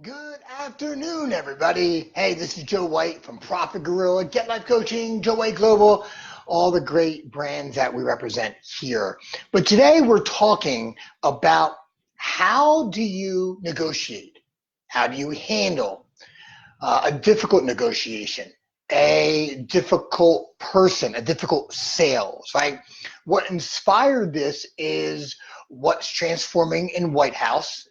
Good afternoon, everybody. Hey, this is Joe White from Profit Gorilla, Get Life Coaching, Joe White Global, all the great brands that we represent here. But today we're talking about how do you negotiate? How do you handle a difficult negotiation, a difficult person, a difficult sales, right? What inspired this is what's transforming in the White House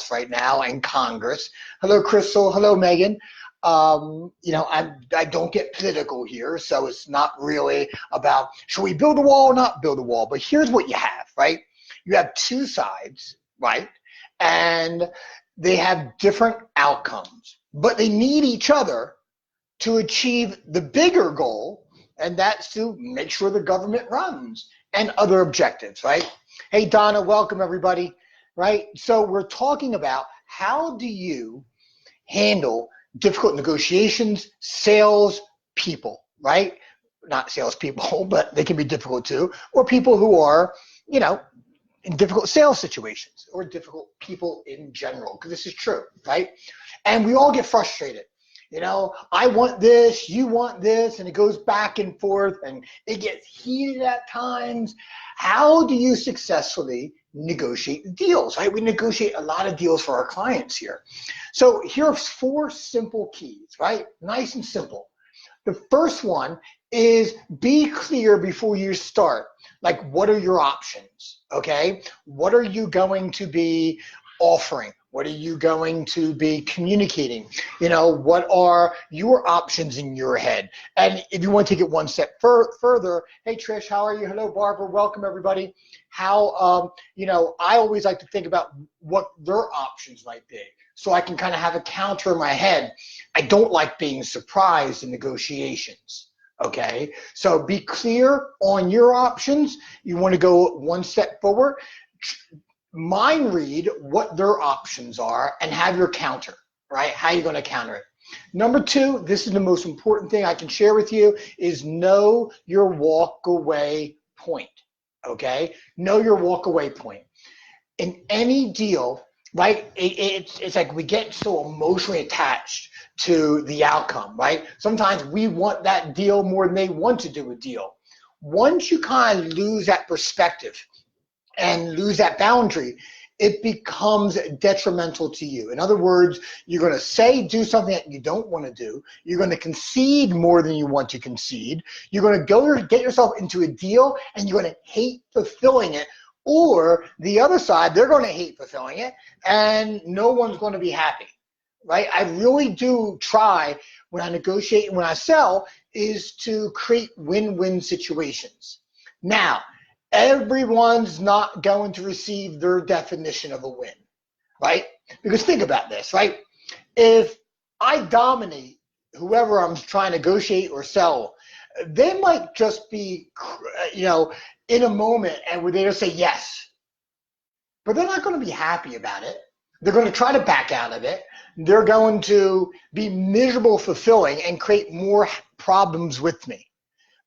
right now, and Congress. Hello, Crystal. Hello, Megan. I don't get political here, so it's not really about should we build a wall or not build a wall. But here's what you have, right? You have two sides, right? And they have different outcomes, but they need each other to achieve the bigger goal, and that's to make sure the government runs and other objectives, right? Hey, Donna, welcome everybody, right? So we're talking about how do you handle difficult negotiations, sales people, right? Not salespeople, but they can be difficult too, or people who are, in difficult sales situations or difficult people in general, because this is true, right? And we all get frustrated. I want this, you want this, and it goes back and forth and it gets heated at times. How do you successfully negotiate deals, right? We negotiate a lot of deals for our clients here. So here are 4 simple keys, right? Nice and simple. The first one is be clear before you start. Like, what are your options? Okay. What are you going to be offering? What are you going to be communicating? What are your options in your head? And if you want to take it one step further, hey, Trish, how are you? Hello, Barbara. Welcome, everybody. I always like to think about what their options might be, so I can kind of have a counter in my head. I don't like being surprised in negotiations. Okay, so be clear on your options. You want to go one step forward. Mind read what their options are and have your counter, right? How are you going to counter it? Number 2, this is the most important thing I can share with you, is know your walk away point. Okay, know your walk away point. In any deal, right? It's like we get so emotionally attached to the outcome, right? Sometimes we want that deal more than they want to do a deal. Once you kind of lose that perspective and lose that boundary, it becomes detrimental to you. In other words, you're going to do something that you don't want to do. You're going to concede more than you want to concede. You're going to get yourself into a deal and you're going to hate fulfilling it. Or the other side, they're going to hate fulfilling it and no one's going to be happy, right? I really do try when I negotiate and when I sell is to create win-win situations. Now, everyone's not going to receive their definition of a win, right? Because think about this, right? If I dominate whoever I'm trying to negotiate or sell, they might just be, in a moment and where they just say yes, but they're not going to be happy about it. They're going to try to back out of it. They're going to be miserable fulfilling and create more problems with me,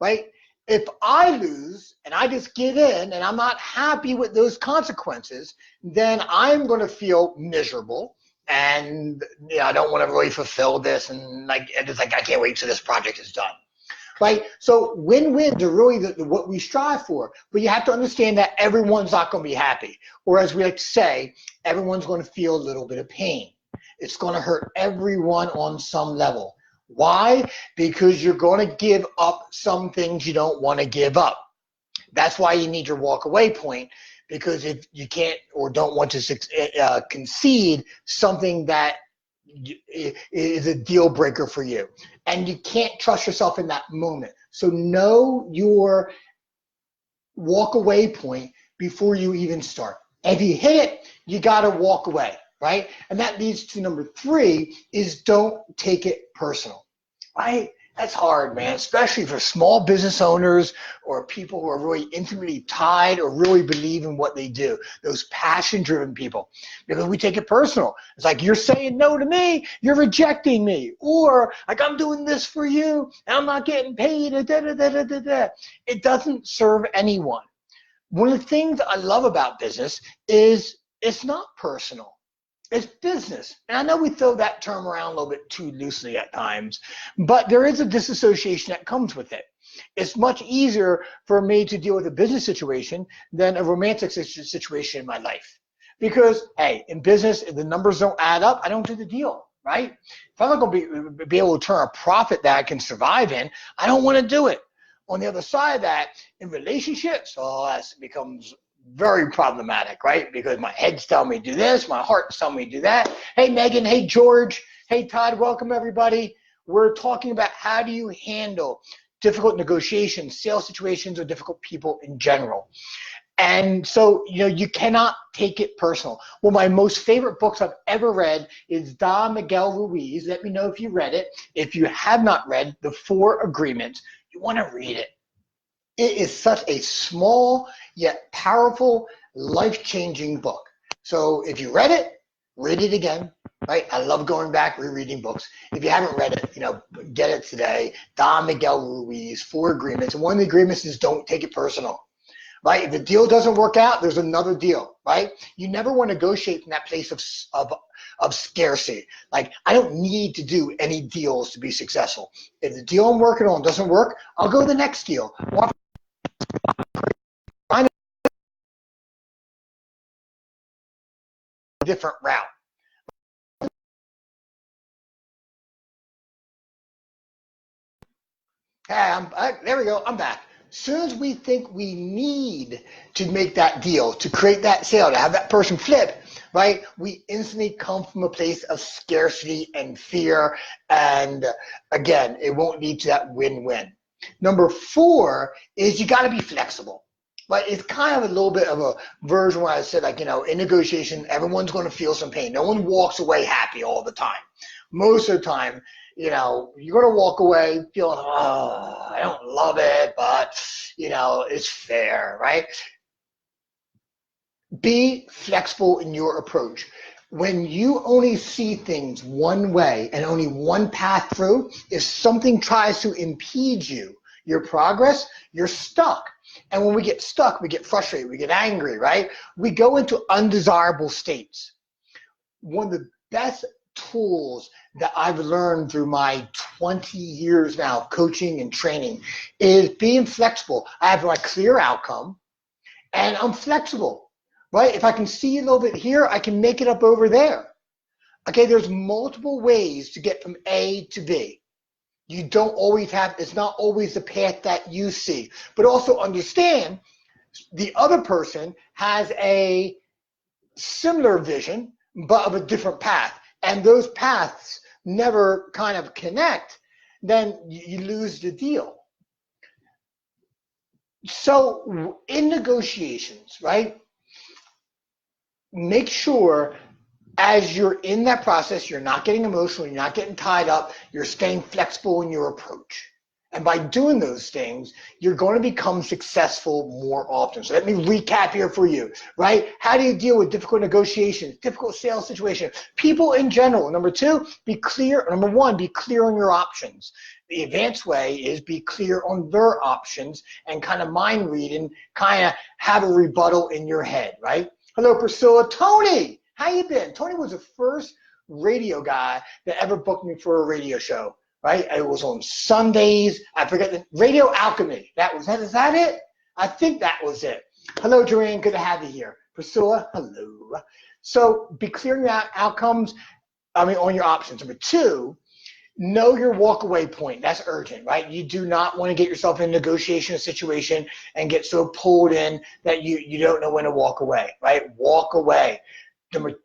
right? If I lose and I just give in and I'm not happy with those consequences, then I'm going to feel miserable and I don't want to really fulfill this, and it's like I can't wait till this project is done. Right? So win-wins are really what we strive for. But you have to understand that everyone's not going to be happy. Or as we like to say, everyone's going to feel a little bit of pain. It's going to hurt everyone on some level. Why? Because you're going to give up some things you don't want to give up. That's why you need your walk-away point, because if you can't or don't want to concede something that is a deal breaker for you, and you can't trust yourself in that moment. So know your walk away point before you even start. And if you hit it, you got to walk away, right? And that leads to number 3 is don't take it personal, right? That's hard, man, especially for small business owners or people who are really intimately tied or really believe in what they do, those passion-driven people, because we take it personal. It's like you're saying no to me, you're rejecting me, or like I'm doing this for you and I'm not getting paid. It doesn't serve anyone. One of the things I love about business is it's not personal. It's business. And I know we throw that term around a little bit too loosely at times, but there is a disassociation that comes with it. It's much easier for me to deal with a business situation than a romantic situation in my life. Because, hey, in business, if the numbers don't add up, I don't do the deal, right? If I'm not going to be able to turn a profit that I can survive in, I don't want to do it. On the other side of that, in relationships, that becomes very problematic, right? Because my head's telling me to do this, my heart's telling me to do that. Hey, Megan. Hey, George. Hey, Todd. Welcome, everybody. We're talking about how do you handle difficult negotiations, sales situations, or difficult people in general. And so, you cannot take it personal. One of my most favorite books I've ever read is Don Miguel Ruiz. Let me know if you read it. If you have not read The Four Agreements, you want to read it. It is such a small yet powerful, life-changing book. So if you read it again, right? I love going back, rereading books. If you haven't read it, get it today. Don Miguel Ruiz, Four Agreements. And one of the agreements is don't take it personal, right? If the deal doesn't work out, there's another deal, right? You never want to negotiate from that place of scarcity. Like, I don't need to do any deals to be successful. If the deal I'm working on doesn't work, I'll go to the next deal. Find a different route. Hey, there we go. I'm back. As soon as we think we need to make that deal, to create that sale, to have that person flip, right, we instantly come from a place of scarcity and fear. And again, it won't lead to that win-win. Number 4 is you got to be flexible. But it's kind of a little bit of a version where I said, in negotiation, everyone's going to feel some pain. No one walks away happy all the time. Most of the time, you're going to walk away feeling, I don't love it, but, it's fair, right? Be flexible in your approach. When you only see things one way and only one path through, if something tries to impede your progress, you're stuck. And when we get stuck, we get frustrated, we get angry, right? We go into undesirable states. One of the best tools that I've learned through my 20 years now of coaching and training is being flexible. I have my clear outcome and I'm flexible, right? If I can see a little bit here, I can make it up over there. Okay, there's multiple ways to get from A to B. You don't always have, it's not always the path that you see, but also understand the other person has a similar vision, but of a different path. And those paths never kind of connect, then you lose the deal. So in negotiations, right, make sure as you're in that process, you're not getting emotional, you're not getting tied up, you're staying flexible in your approach. And by doing those things, you're going to become successful more often. So let me recap here for you, right? How do you deal with difficult negotiations, difficult sales situations, people in general? Number 2, be clear. Number 1, be clear on your options. The advanced way is be clear on their options and kind of mind read and kind of have a rebuttal in your head, right? Hello, Priscilla. Tony, how you been? Tony was the first radio guy that ever booked me for a radio show. Right? It was on Sundays. I forget the Radio Alchemy. Is that it? I think that was it. Hello, Joanne. Good to have you here. Priscilla, hello. So be clear on your outcomes, on your options. Number 2, know your walk-away point. That's urgent, right? You do not want to get yourself in a negotiation situation and get so pulled in that you don't know when to walk away, right? Walk away. Number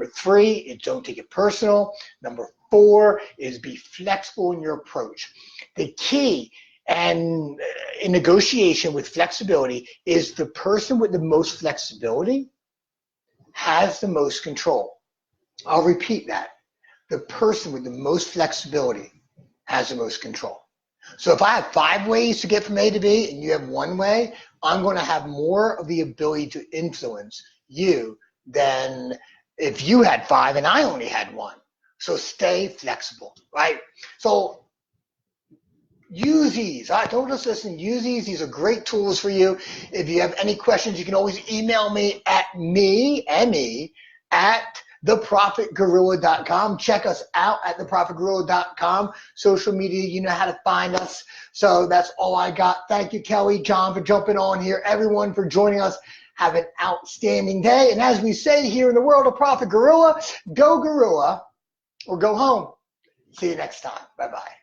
3 is don't take it personal. Number 4 is be flexible in your approach. The key and in negotiation with flexibility is the person with the most flexibility has the most control. I'll repeat that. The person with the most flexibility has the most control. So if I have 5 ways to get from A to B and you have 1 way, I'm going to have more of the ability to influence you than if you had 5 and I only had 1. So stay flexible, right? So use these. All right, don't just listen. Use these. These are great tools for you. If you have any questions, you can always email me at me, at theprofitgorilla.com. Check us out at theprofitgorilla.com. Social media, you know how to find us. So that's all I got. Thank you, Kelly, John, for jumping on here. Everyone for joining us. Have an outstanding day. And as we say here in the world of Profit Gorilla, go Gorilla or go home. See you next time. Bye-bye.